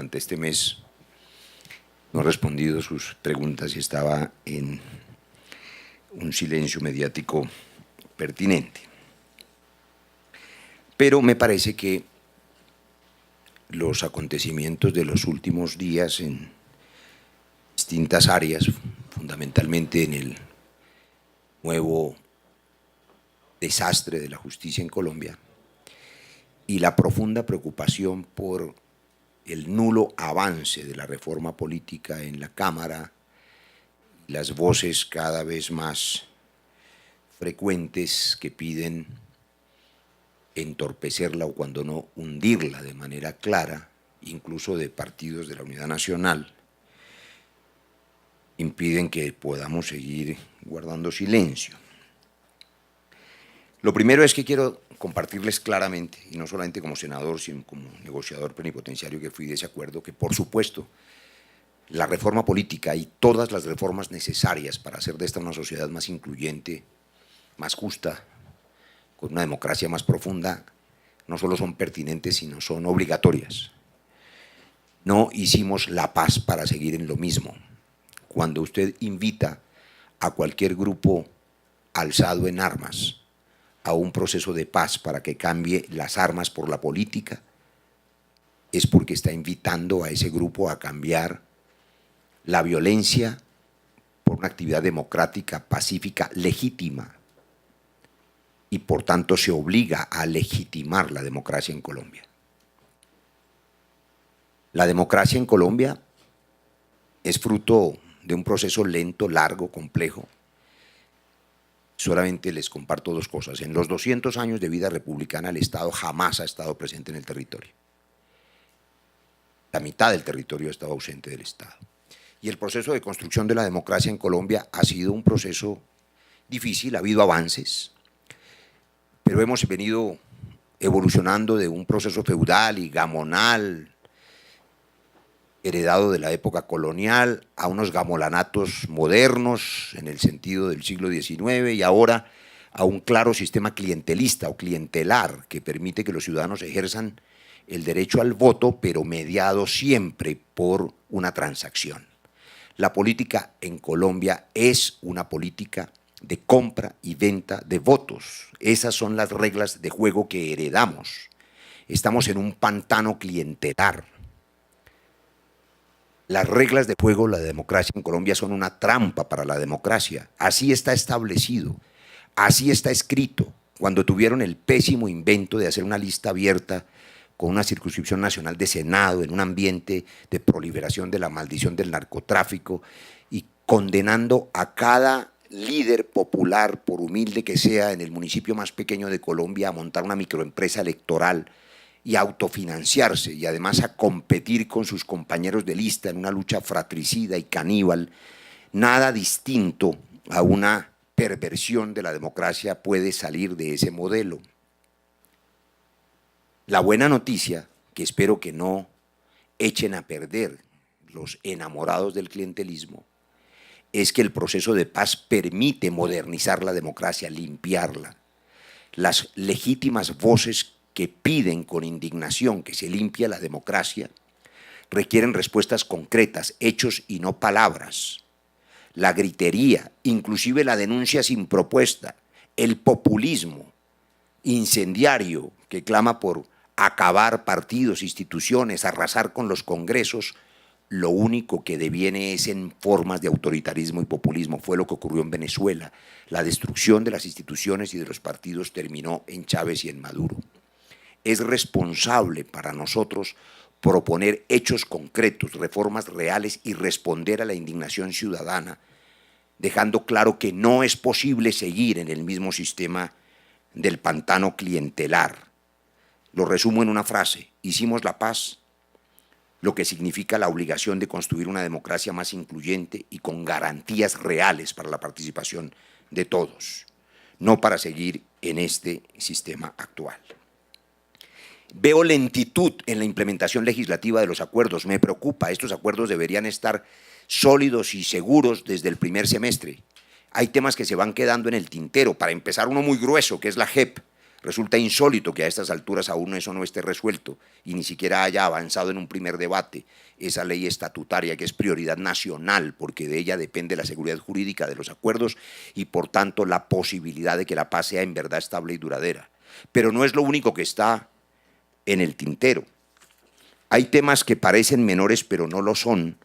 durante este mes no he respondido sus preguntas y estaba en un silencio mediático pertinente. Pero me parece que los acontecimientos de los últimos días en distintas áreas, fundamentalmente en el nuevo desastre de la justicia en Colombia, y la profunda preocupación por el nulo avance de la reforma política en la Cámara, las voces cada vez más frecuentes que piden entorpecerla o cuando no hundirla de manera clara, incluso de partidos de la Unidad Nacional, impiden que podamos seguir guardando silencio. Lo primero es que quiero compartirles claramente, y no solamente como senador, sino como negociador plenipotenciario que fui de ese acuerdo, que por supuesto la reforma política y todas las reformas necesarias para hacer de esta una sociedad más incluyente, más justa, con una democracia más profunda, no solo son pertinentes, sino son obligatorias. No hicimos la paz para seguir en lo mismo. Cuando usted invita a cualquier grupo alzado en armas a un proceso de paz para que cambie las armas por la política, es porque está invitando a ese grupo a cambiar la violencia por una actividad democrática, pacífica, legítima, y por tanto se obliga a legitimar la democracia en Colombia. La democracia en Colombia es fruto de un proceso lento, largo, complejo. Solamente les comparto dos cosas. En los 200 años de vida republicana, el Estado jamás ha estado presente en el territorio. La mitad del territorio ha estado ausente del Estado. Y el proceso de construcción de la democracia en Colombia ha sido un proceso difícil, ha habido avances, pero hemos venido evolucionando de un proceso feudal y gamonal, heredado de la época colonial, a unos gamolanatos modernos en el sentido del siglo XIX y ahora a un claro sistema clientelista o clientelar que permite que los ciudadanos ejerzan el derecho al voto, pero mediado siempre por una transacción. La política en Colombia es una política de compra y venta de votos. Esas son las reglas de juego que heredamos. Estamos en un pantano clientelar. Las reglas de juego de la democracia en Colombia son una trampa para la democracia. Así está establecido, así está escrito. Cuando tuvieron el pésimo invento de hacer una lista abierta con una circunscripción nacional de Senado en un ambiente de proliferación de la maldición del narcotráfico y condenando a cada líder popular, por humilde que sea, en el municipio más pequeño de Colombia a montar una microempresa electoral y a autofinanciarse y además a competir con sus compañeros de lista en una lucha fratricida y caníbal, nada distinto a una perversión de la democracia puede salir de ese modelo. La buena noticia, que espero que no echen a perder los enamorados del clientelismo, es que el proceso de paz permite modernizar la democracia, limpiarla. Las legítimas voces que piden con indignación que se limpie la democracia requieren respuestas concretas, hechos y no palabras. La gritería, inclusive la denuncia sin propuesta, el populismo incendiario que clama por acabar partidos, instituciones, arrasar con los congresos, lo único que deviene es en formas de autoritarismo y populismo. Fue lo que ocurrió en Venezuela. La destrucción de las instituciones y de los partidos terminó en Chávez y en Maduro. Es responsable para nosotros proponer hechos concretos, reformas reales y responder a la indignación ciudadana, dejando claro que no es posible seguir en el mismo sistema del pantano clientelar. Lo resumo en una frase: hicimos la paz, lo que significa la obligación de construir una democracia más incluyente y con garantías reales para la participación de todos, no para seguir en este sistema actual. Veo lentitud en la implementación legislativa de los acuerdos, me preocupa. Estos acuerdos deberían estar sólidos y seguros desde el primer semestre. Hay temas que se van quedando en el tintero, para empezar uno muy grueso, que es la JEP, Resulta insólito que a estas alturas aún eso no esté resuelto y ni siquiera haya avanzado en un primer debate esa ley estatutaria que es prioridad nacional, porque de ella depende la seguridad jurídica de los acuerdos y por tanto la posibilidad de que la paz sea en verdad estable y duradera. Pero no es lo único que está en el tintero. Hay temas que parecen menores pero no lo son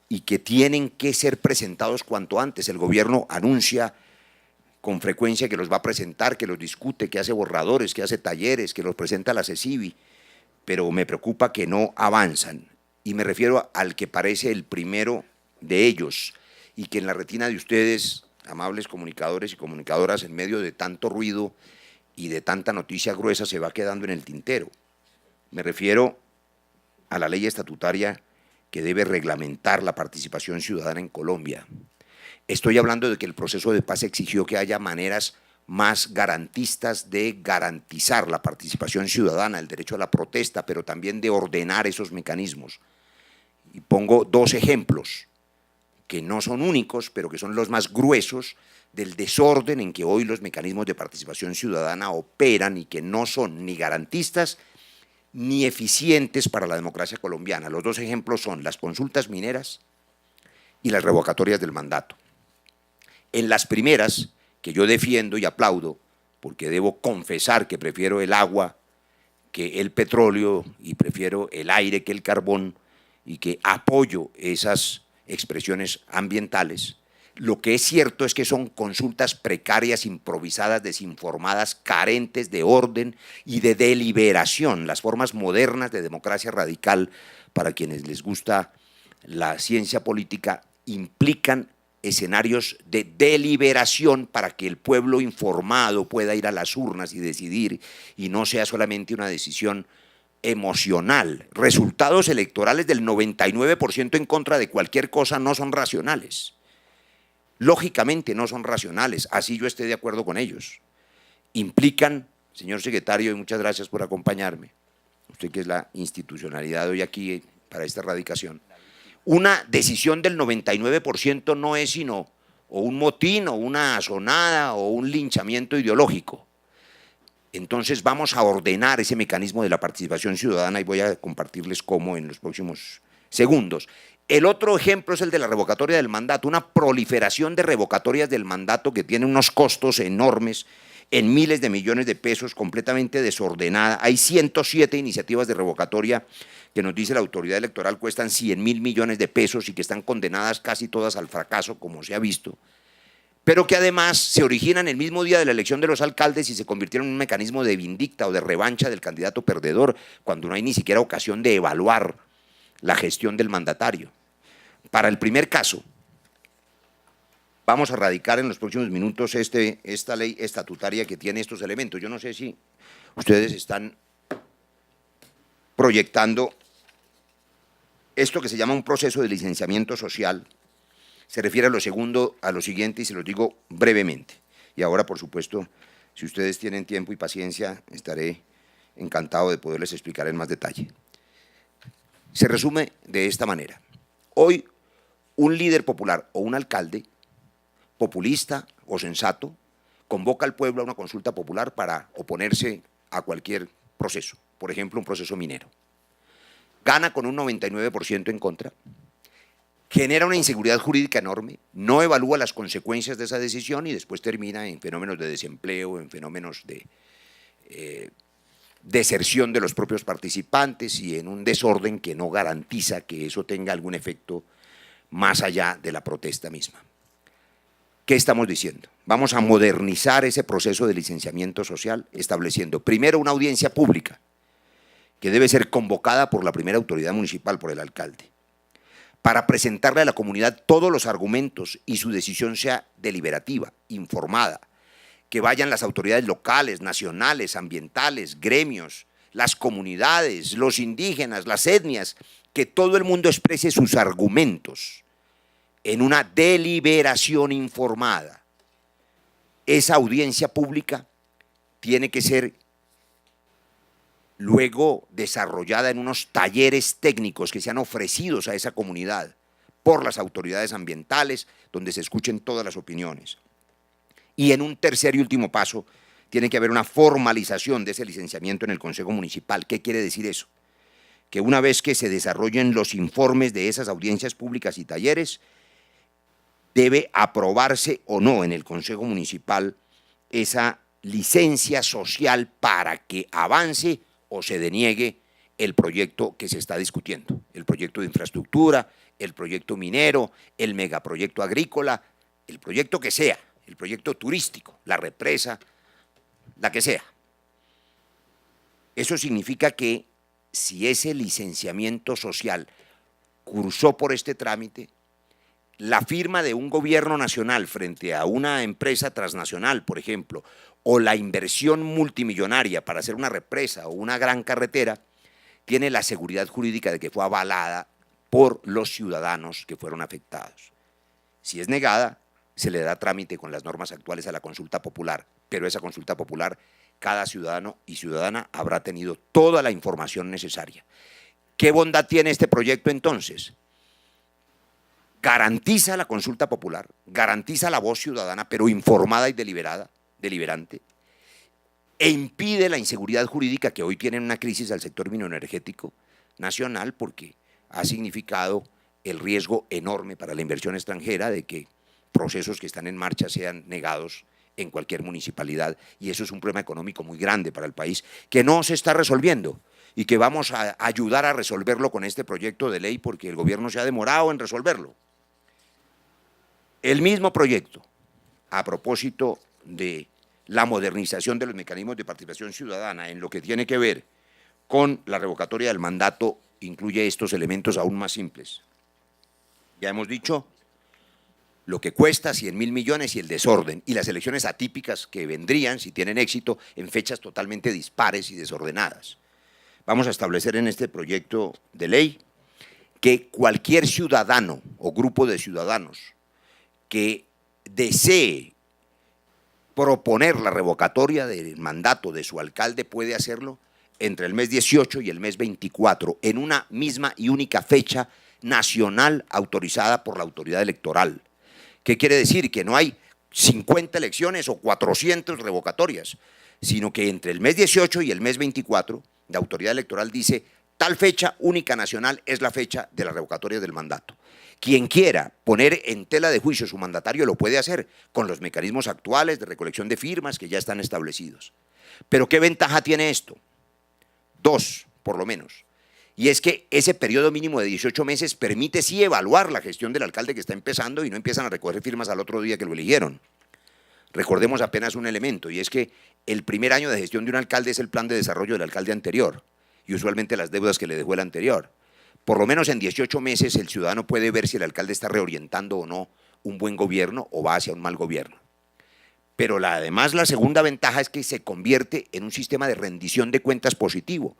y que tienen que ser presentados cuanto antes. El gobierno anuncia con frecuencia que los va a presentar, que los discute, que hace borradores, que hace talleres, que los presenta a la CECIBI, pero me preocupa que no avanzan. Y me refiero al que parece el primero de ellos y que en la retina de ustedes, amables comunicadores y comunicadoras, en medio de tanto ruido y de tanta noticia gruesa, se va quedando en el tintero. Me refiero a la ley estatutaria que debe reglamentar la participación ciudadana en Colombia. Estoy hablando de que el proceso de paz exigió que haya maneras más garantistas de garantizar la participación ciudadana, el derecho a la protesta, pero también de ordenar esos mecanismos. Y pongo dos ejemplos que no son únicos, pero que son los más gruesos del desorden en que hoy los mecanismos de participación ciudadana operan y que no son ni garantistas ni eficientes para la democracia colombiana. Los dos ejemplos son las consultas mineras y las revocatorias del mandato. En las primeras, que yo defiendo y aplaudo, porque debo confesar que prefiero el agua que el petróleo y prefiero el aire que el carbón y que apoyo esas expresiones ambientales, lo que es cierto es que son consultas precarias, improvisadas, desinformadas, carentes de orden y de deliberación. Las formas modernas de democracia radical, para quienes les gusta la ciencia política, implican escenarios de deliberación para que el pueblo informado pueda ir a las urnas y decidir y no sea solamente una decisión emocional. Resultados electorales del 99% en contra de cualquier cosa no son racionales. Lógicamente no son racionales, así yo esté de acuerdo con ellos. Implican, señor secretario, y muchas gracias por acompañarme, usted que es la institucionalidad hoy aquí para esta erradicación, una decisión del 99% no es sino o un motín, o una asonada, o un linchamiento ideológico. Entonces vamos a ordenar ese mecanismo de la participación ciudadana y voy a compartirles cómo en los próximos segundos. El otro ejemplo es el de la revocatoria del mandato, una proliferación de revocatorias del mandato que tiene unos costos enormes en miles de millones de pesos, completamente desordenada. Hay 107 iniciativas de revocatoria que nos dice la autoridad electoral cuestan 100.000 millones de pesos y que están condenadas casi todas al fracaso, como se ha visto, pero que además se originan el mismo día de la elección de los alcaldes y se convirtieron en un mecanismo de vindicta o de revancha del candidato perdedor, cuando no hay ni siquiera ocasión de evaluar la gestión del mandatario. Para el primer caso, vamos a radicar en los próximos minutos esta ley estatutaria que tiene estos elementos. Yo no sé si ustedes están proyectando esto que se llama un proceso de licenciamiento social. Se refiere a lo siguiente y se los digo brevemente. Y ahora, por supuesto, si ustedes tienen tiempo y paciencia, estaré encantado de poderles explicar en más detalle. Se resume de esta manera. Hoy, un líder popular o un alcalde populista o sensato convoca al pueblo a una consulta popular para oponerse a cualquier proceso, por ejemplo, un proceso minero. Gana con un 99% en contra, genera una inseguridad jurídica enorme, no evalúa las consecuencias de esa decisión y después termina en fenómenos de desempleo, en fenómenos de deserción de los propios participantes y en un desorden que no garantiza que eso tenga algún efecto más allá de la protesta misma. ¿Qué estamos diciendo? Vamos a modernizar ese proceso de licenciamiento social estableciendo primero una audiencia pública que debe ser convocada por la primera autoridad municipal, por el alcalde, para presentarle a la comunidad todos los argumentos y su decisión sea deliberativa, informada, que vayan las autoridades locales, nacionales, ambientales, gremios, las comunidades, los indígenas, las etnias, que todo el mundo exprese sus argumentos en una deliberación informada. Esa audiencia pública tiene que ser luego desarrollada en unos talleres técnicos que sean ofrecidos a esa comunidad por las autoridades ambientales, donde se escuchen todas las opiniones. Y en un tercer y último paso, tiene que haber una formalización de ese licenciamiento en el Consejo Municipal. ¿Qué quiere decir eso? Que una vez que se desarrollen los informes de esas audiencias públicas y talleres, debe aprobarse o no en el Consejo Municipal esa licencia social para que avance o se deniegue el proyecto que se está discutiendo, el proyecto de infraestructura, el proyecto minero, el megaproyecto agrícola, el proyecto que sea, el proyecto turístico, la represa, la que sea. Eso significa que si ese licenciamiento social cursó por este trámite, la firma de un gobierno nacional frente a una empresa transnacional, por ejemplo, o la inversión multimillonaria para hacer una represa o una gran carretera, tiene la seguridad jurídica de que fue avalada por los ciudadanos que fueron afectados. Si es negada, se le da trámite con las normas actuales a la consulta popular, pero esa consulta popular, cada ciudadano y ciudadana habrá tenido toda la información necesaria. ¿Qué bondad tiene este proyecto entonces? Garantiza la consulta popular, garantiza la voz ciudadana, pero informada y deliberante, e impide la inseguridad jurídica que hoy tiene una crisis al sector mineroenergético nacional, porque ha significado el riesgo enorme para la inversión extranjera de que procesos que están en marcha sean negados en cualquier municipalidad, y eso es un problema económico muy grande para el país que no se está resolviendo y que vamos a ayudar a resolverlo con este proyecto de ley porque el gobierno se ha demorado en resolverlo. El mismo proyecto, a propósito de la modernización de los mecanismos de participación ciudadana en lo que tiene que ver con la revocatoria del mandato, incluye estos elementos aún más simples. Ya hemos dicho lo que cuesta, 100.000 millones, y el desorden, y las elecciones atípicas que vendrían, si tienen éxito, en fechas totalmente dispares y desordenadas. Vamos a establecer en este proyecto de ley que cualquier ciudadano o grupo de ciudadanos que desee proponer la revocatoria del mandato de su alcalde puede hacerlo entre el mes 18 y el mes 24, en una misma y única fecha nacional autorizada por la autoridad electoral. ¿Qué quiere decir? Que no hay 50 elecciones o 400 revocatorias, sino que entre el mes 18 y el mes 24, la autoridad electoral dice, tal fecha única nacional es la fecha de la revocatoria del mandato. Quien quiera poner en tela de juicio su mandatario lo puede hacer con los mecanismos actuales de recolección de firmas que ya están establecidos. Pero ¿qué ventaja tiene esto? Dos, por lo menos. Y es que ese periodo mínimo de 18 meses permite sí evaluar la gestión del alcalde que está empezando y no empiezan a recoger firmas al otro día que lo eligieron. Recordemos apenas un elemento, y es que el primer año de gestión de un alcalde es el plan de desarrollo del alcalde anterior y usualmente las deudas que le dejó el anterior. Por lo menos en 18 meses el ciudadano puede ver si el alcalde está reorientando o no un buen gobierno o va hacia un mal gobierno. Pero además la segunda ventaja es que se convierte en un sistema de rendición de cuentas positivo.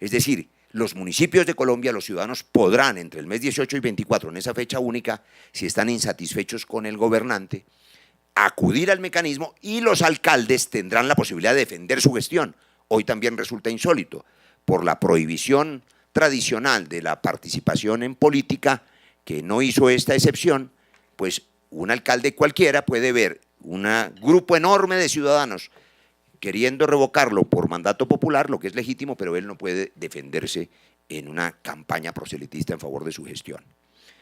Es decir, los municipios de Colombia, los ciudadanos podrán entre el mes 18 y 24, en esa fecha única, si están insatisfechos con el gobernante, acudir al mecanismo y los alcaldes tendrán la posibilidad de defender su gestión. Hoy también resulta insólito, por la prohibición tradicional de la participación en política, que no hizo esta excepción, pues un alcalde cualquiera puede ver un grupo enorme de ciudadanos queriendo revocarlo por mandato popular, lo que es legítimo, pero él no puede defenderse en una campaña proselitista en favor de su gestión.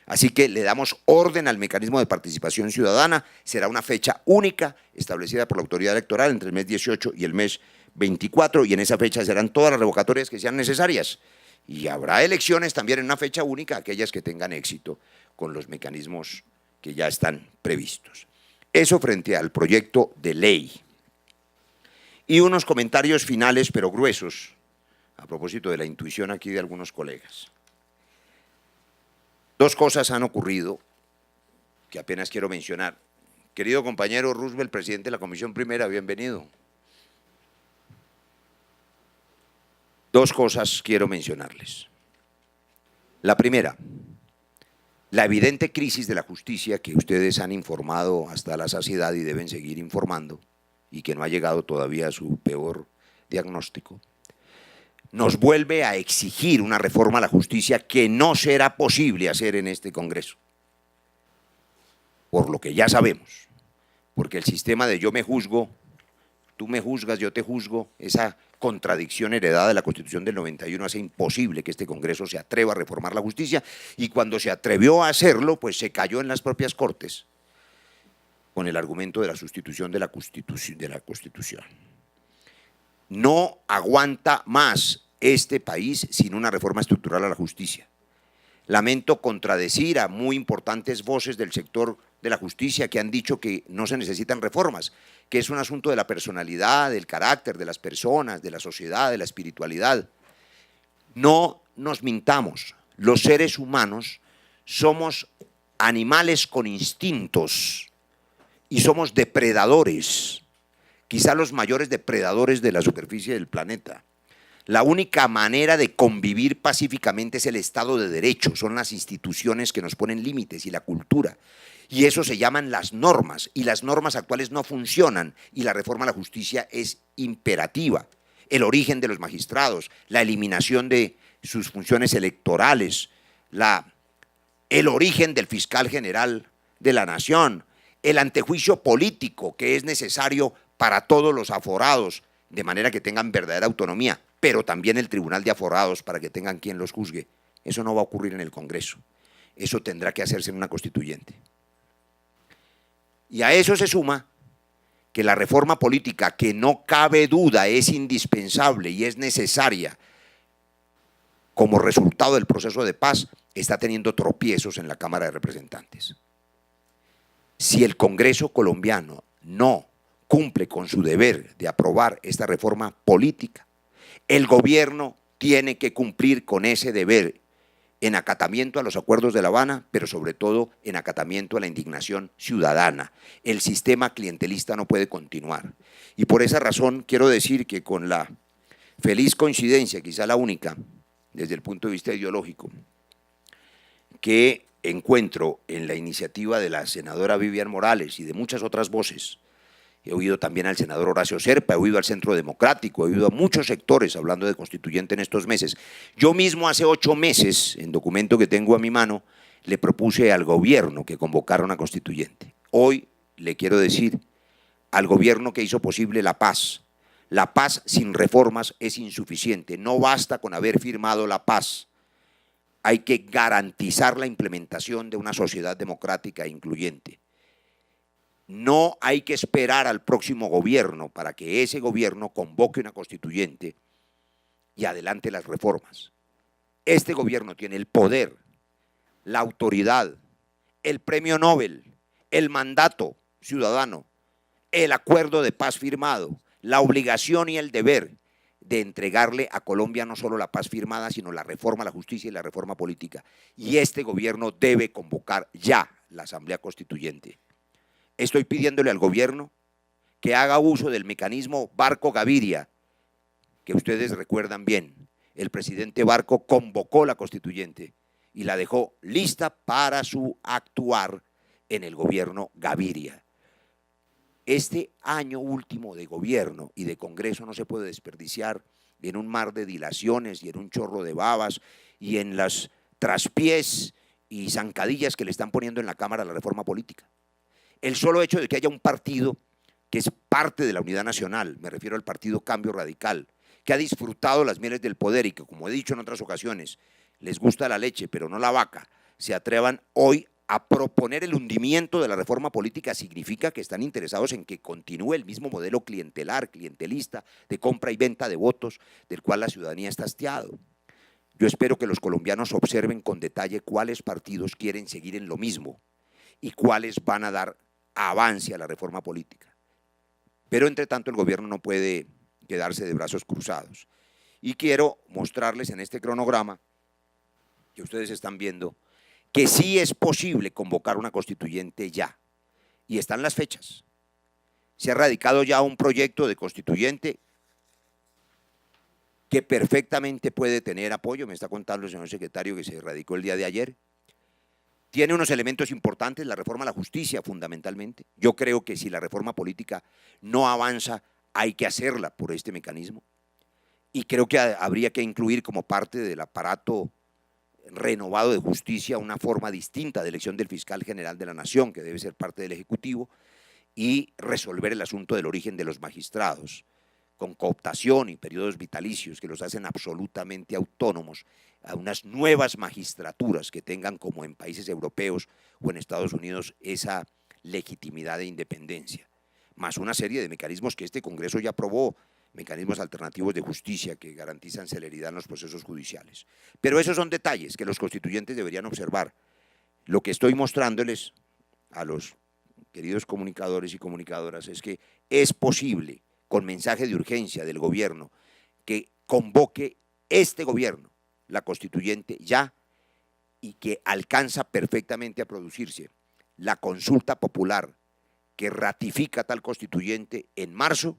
Así que le damos orden al mecanismo de participación ciudadana, será una fecha única establecida por la autoridad electoral entre el mes 18 y el mes 24, y en esa fecha serán todas las revocatorias que sean necesarias. Y habrá elecciones también en una fecha única, aquellas que tengan éxito con los mecanismos que ya están previstos. Eso frente al proyecto de ley. Y unos comentarios finales, pero gruesos, a propósito de la intuición aquí de algunos colegas. Dos cosas han ocurrido que apenas quiero mencionar. Querido compañero Roosevelt, presidente de la Comisión Primera, bienvenido. Dos cosas quiero mencionarles. La primera, la evidente crisis de la justicia que ustedes han informado hasta la saciedad y deben seguir informando, y que no ha llegado todavía a su peor diagnóstico, nos vuelve a exigir una reforma a la justicia que no será posible hacer en este Congreso, por lo que ya sabemos, porque el sistema de yo me juzgo tú me juzgas, yo te juzgo, esa contradicción heredada de la Constitución del 91 hace imposible que este Congreso se atreva a reformar la justicia, y cuando se atrevió a hacerlo, pues se cayó en las propias Cortes con el argumento de la sustitución de la Constitución. No aguanta más este país sin una reforma estructural a la justicia. Lamento contradecir a muy importantes voces del sector de la justicia que han dicho que no se necesitan reformas, que es un asunto de la personalidad, del carácter de las personas, de la sociedad, de la espiritualidad. No nos mintamos, los seres humanos somos animales con instintos y somos depredadores, quizá los mayores depredadores de la superficie del planeta. La única manera de convivir pacíficamente es el Estado de Derecho, son las instituciones que nos ponen límites y la cultura. Y eso se llaman las normas, y las normas actuales no funcionan, y la reforma a la justicia es imperativa. El origen de los magistrados, la eliminación de sus funciones electorales, el origen del fiscal general de la nación, el antejuicio político que es necesario para todos los aforados, de manera que tengan verdadera autonomía, pero también el Tribunal de Aforados para que tengan quien los juzgue. Eso no va a ocurrir en el Congreso, eso tendrá que hacerse en una constituyente. Y a eso se suma que la reforma política, que no cabe duda es indispensable y es necesaria como resultado del proceso de paz, está teniendo tropiezos en la Cámara de Representantes. Si el Congreso colombiano no cumple con su deber de aprobar esta reforma política, el gobierno tiene que cumplir con ese deber en acatamiento a los acuerdos de La Habana, pero sobre todo en acatamiento a la indignación ciudadana. El sistema clientelista no puede continuar. Y por esa razón quiero decir que con la feliz coincidencia, quizá la única, desde el punto de vista ideológico, que encuentro en la iniciativa de la senadora Vivian Morales y de muchas otras voces. He oído también al senador Horacio Serpa, he oído al Centro Democrático, he oído a muchos sectores hablando de constituyente en estos meses. Yo mismo hace 8 meses, en documento que tengo a mi mano, le propuse al gobierno que convocara una constituyente. Hoy le quiero decir al gobierno que hizo posible la paz. La paz sin reformas es insuficiente, no basta con haber firmado la paz. Hay que garantizar la implementación de una sociedad democrática e incluyente. No hay que esperar al próximo gobierno para que ese gobierno convoque una constituyente y adelante las reformas. Este gobierno tiene el poder, la autoridad, el premio Nobel, el mandato ciudadano, el acuerdo de paz firmado, la obligación y el deber de entregarle a Colombia no solo la paz firmada, sino la reforma a la justicia y la reforma política. Y este gobierno debe convocar ya la Asamblea Constituyente. Estoy pidiéndole al gobierno que haga uso del mecanismo Barco Gaviria, que ustedes recuerdan bien. El presidente Barco convocó la constituyente y la dejó lista para su actuar en el gobierno Gaviria. Este año último de gobierno y de Congreso no se puede desperdiciar en un mar de dilaciones y en un chorro de babas y en las traspiés y zancadillas que le están poniendo en la Cámara a la reforma política. El solo hecho de que haya un partido que es parte de la unidad nacional, me refiero al partido Cambio Radical, que ha disfrutado las mieles del poder y que, como he dicho en otras ocasiones, les gusta la leche pero no la vaca, se atrevan hoy a proponer el hundimiento de la reforma política, significa que están interesados en que continúe el mismo modelo clientelar, clientelista, de compra y venta de votos, del cual la ciudadanía está hastiado. Yo espero que los colombianos observen con detalle cuáles partidos quieren seguir en lo mismo y cuáles van a dar avance a la reforma política. Pero entre tanto el gobierno no puede quedarse de brazos cruzados. Y quiero mostrarles en este cronograma que ustedes están viendo que sí es posible convocar una constituyente ya. Y están las fechas. Se ha radicado ya un proyecto de constituyente que perfectamente puede tener apoyo. Me está contando el señor secretario que se radicó el día de ayer. Tiene unos elementos importantes, la reforma a la justicia fundamentalmente. Yo creo que si la reforma política no avanza, hay que hacerla por este mecanismo. Y creo que habría que incluir como parte del aparato renovado de justicia una forma distinta de elección del fiscal general de la Nación, que debe ser parte del Ejecutivo, y resolver el asunto del origen de los magistrados, con cooptación y periodos vitalicios que los hacen absolutamente autónomos a unas nuevas magistraturas que tengan, como en países europeos o en Estados Unidos, esa legitimidad de independencia, más una serie de mecanismos que este Congreso ya aprobó, mecanismos alternativos de justicia que garantizan celeridad en los procesos judiciales. Pero esos son detalles que los constituyentes deberían observar. Lo que estoy mostrándoles a los queridos comunicadores y comunicadoras es que es posible, con mensaje de urgencia del gobierno, que convoque este gobierno, la constituyente, ya, y que alcanza perfectamente a producirse la consulta popular que ratifica tal constituyente en marzo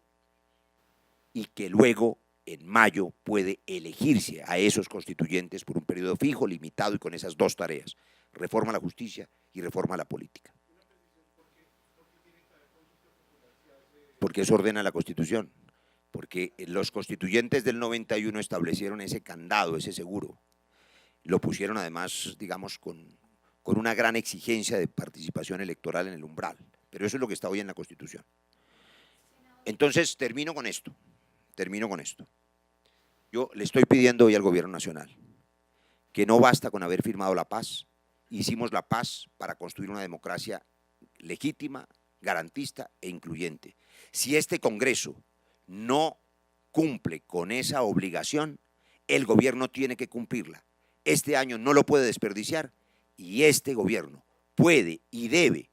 y que luego en mayo puede elegirse a esos constituyentes por un periodo fijo, limitado y con esas dos tareas, reforma a la justicia y reforma a la política. Porque eso ordena la Constitución, porque los constituyentes del 91 establecieron ese candado, ese seguro, lo pusieron además, digamos, con una gran exigencia de participación electoral en el umbral, pero eso es lo que está hoy en la Constitución. Entonces, termino con esto. Yo le estoy pidiendo hoy al Gobierno Nacional que no basta con haber firmado la paz, hicimos la paz para construir una democracia legítima, garantista e incluyente. Si este Congreso no cumple con esa obligación, el gobierno tiene que cumplirla. Este año no lo puede desperdiciar y este gobierno puede y debe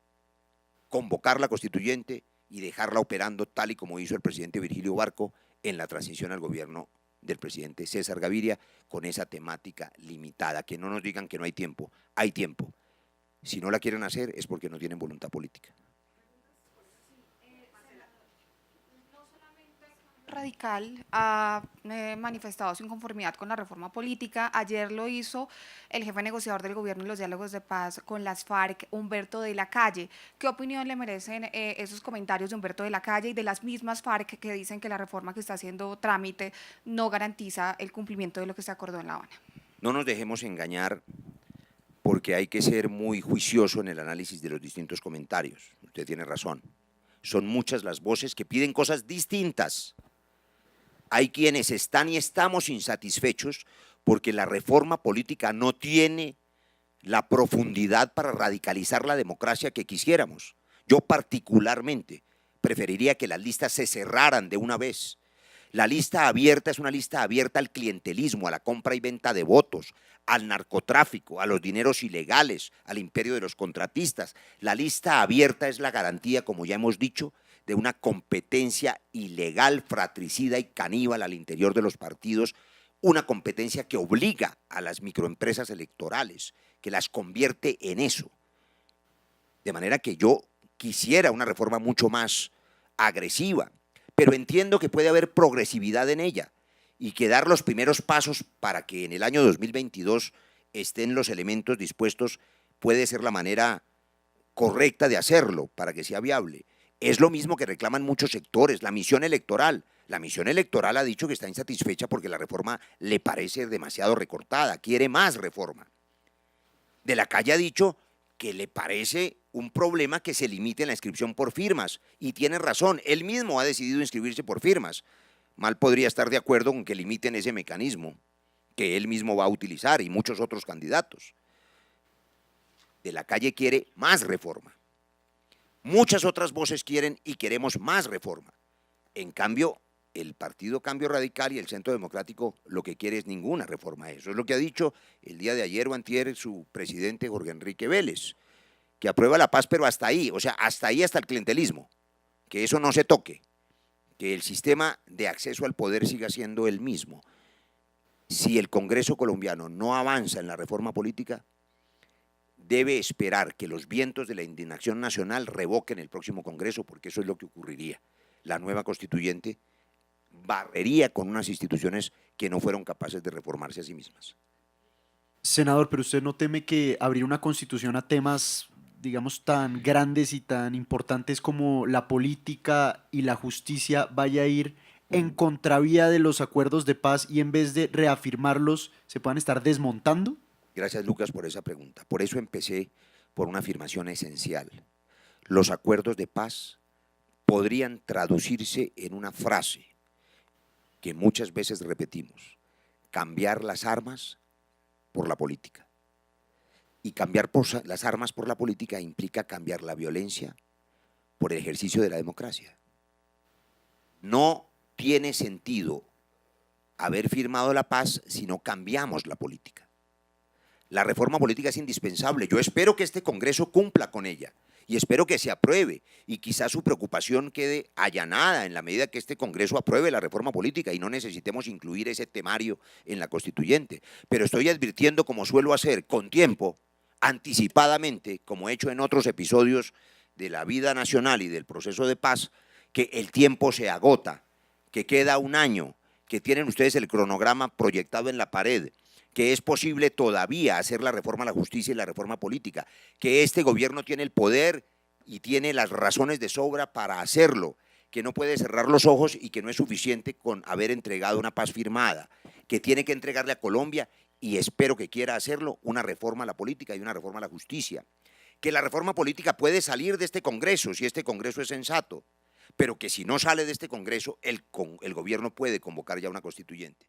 convocar la constituyente y dejarla operando tal y como hizo el presidente Virgilio Barco en la transición al gobierno del presidente César Gaviria, con esa temática limitada. Que no nos digan que no hay tiempo. Hay tiempo. Si no la quieren hacer es porque no tienen voluntad política. Radical ha manifestado su inconformidad con la reforma política. Ayer lo hizo el jefe negociador del gobierno en los diálogos de paz con las FARC, Humberto de la Calle. ¿Qué opinión le merecen esos comentarios de Humberto de la Calle y de las mismas FARC que dicen que la reforma que está haciendo trámite no garantiza el cumplimiento de lo que se acordó en La Habana? No nos dejemos engañar, porque hay que ser muy juicioso en el análisis de los distintos comentarios. Usted tiene razón. Son muchas las voces que piden cosas distintas. Hay quienes están y estamos insatisfechos porque la reforma política no tiene la profundidad para radicalizar la democracia que quisiéramos. Yo particularmente preferiría que las listas se cerraran de una vez. La lista abierta es una lista abierta al clientelismo, a la compra y venta de votos, al narcotráfico, a los dineros ilegales, al imperio de los contratistas. La lista abierta es la garantía, como ya hemos dicho, de una competencia ilegal, fratricida y caníbal al interior de los partidos, una competencia que obliga a las microempresas electorales, que las convierte en eso. De manera que yo quisiera una reforma mucho más agresiva, pero entiendo que puede haber progresividad en ella y que dar los primeros pasos para que en el año 2022 estén los elementos dispuestos puede ser la manera correcta de hacerlo para que sea viable. Es lo mismo que reclaman muchos sectores, la misión electoral. La misión electoral ha dicho que está insatisfecha porque la reforma le parece demasiado recortada, quiere más reforma. De la Calle ha dicho que le parece un problema que se limite en la inscripción por firmas, y tiene razón, él mismo ha decidido inscribirse por firmas. Mal podría estar de acuerdo con que limiten ese mecanismo que él mismo va a utilizar y muchos otros candidatos. De la Calle quiere más reforma. Muchas otras voces quieren y queremos más reforma. En cambio, el Partido Cambio Radical y el Centro Democrático lo que quiere es ninguna reforma. Eso es lo que ha dicho el día de ayer o antier su presidente Jorge Enrique Vélez, que aprueba la paz, pero hasta ahí, o sea, hasta ahí, hasta el clientelismo, que eso no se toque, que el sistema de acceso al poder siga siendo el mismo. Si el Congreso colombiano no avanza en la reforma política, debe esperar que los vientos de la indignación nacional revoquen el próximo Congreso, porque eso es lo que ocurriría. La nueva constituyente barrería con unas instituciones que no fueron capaces de reformarse a sí mismas. Senador, pero ¿usted no teme que abrir una constitución a temas, digamos, tan grandes y tan importantes como la política y la justicia vaya a ir en contravía de los acuerdos de paz y en vez de reafirmarlos se puedan estar desmontando? Gracias, Lucas, por esa pregunta. Por eso empecé por una afirmación esencial. Los acuerdos de paz podrían traducirse en una frase que muchas veces repetimos: cambiar las armas por la política. Y cambiar las armas por la política implica cambiar la violencia por el ejercicio de la democracia. No tiene sentido haber firmado la paz si no cambiamos la política. La reforma política es indispensable. Yo espero que este Congreso cumpla con ella y espero que se apruebe, y quizás su preocupación quede allanada en la medida que este Congreso apruebe la reforma política y no necesitemos incluir ese temario en la constituyente. Pero estoy advirtiendo, como suelo hacer, con tiempo, anticipadamente, como he hecho en otros episodios de la vida nacional y del proceso de paz, que el tiempo se agota, que queda un año, que tienen ustedes el cronograma proyectado en la pared, que es posible todavía hacer la reforma a la justicia y la reforma política, que este gobierno tiene el poder y tiene las razones de sobra para hacerlo, que no puede cerrar los ojos y que no es suficiente con haber entregado una paz firmada, que tiene que entregarle a Colombia, y espero que quiera hacerlo, una reforma a la política y una reforma a la justicia. Que la reforma política puede salir de este Congreso si este Congreso es sensato, pero que si no sale de este Congreso, el gobierno puede convocar ya una constituyente.